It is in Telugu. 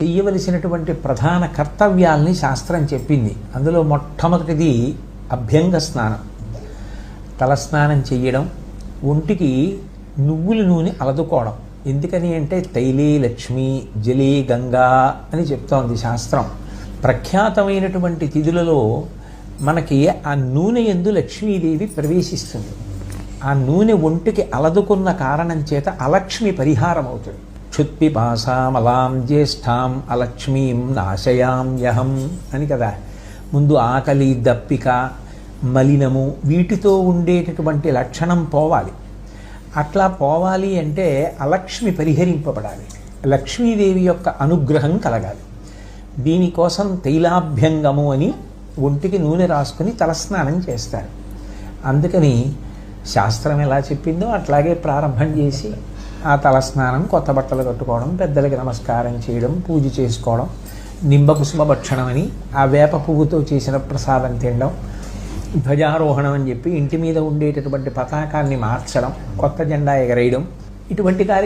చెయ్యవలసినటువంటి ప్రధాన కర్తవ్యాల్ని శాస్త్రం చెప్పింది. అందులో మొట్టమొదటిది అభ్యంగ స్నానం. తలస్నానం చెయ్యడం, ఒంటికి నువ్వుల నూనె అలదుకోవడం. ఎందుకని అంటే తైలే లక్ష్మి జలే గంగా అని చెప్తోంది శాస్త్రం. ప్రఖ్యాతమైనటువంటి తిథులలో మనకి ఆ నూనె యందు లక్ష్మీదేవి ప్రవేశిస్తుంది. ఆ నూనె ఒంటికి అలదుకున్న కారణం చేత అలక్ష్మి పరిహారం అవుతుంది. క్షుత్పిపాసామలాం జ్యేష్ఠాం అలక్ష్మీం నాశయామ్యహం అని కదా. ముందు ఆకలి, దప్పిక, మలినము వీటితో ఉండేటటువంటి లక్షణం పోవాలి. అట్లా పోవాలి అంటే అలక్ష్మి పరిహరింపబడాలి, లక్ష్మీదేవి యొక్క అనుగ్రహం కలగాలి. దీనికోసం తైలాభ్యంగము అని ఒంటికి నూనె రాసుకుని తలస్నానం చేస్తారు. అందుకని శాస్త్రం ఎలా చెప్పిందో అట్లాగే ప్రారంభం చేసి ఆ తలస్నానం, కొత్త బట్టలు కట్టుకోవడం, పెద్దలకి నమస్కారం చేయడం, పూజ చేసుకోవడం, నింబకుసుమ భక్షణం అని ఆ వేప పువ్వుతో చేసిన ప్రసాదం తినడం, ధ్వజారోహణం అని చెప్పి ఇంటి మీద ఉండేటటువంటి పతాకాన్ని మార్చడం, కొత్త జెండా ఎగరేయడం, ఇటువంటి కార్యక్రమం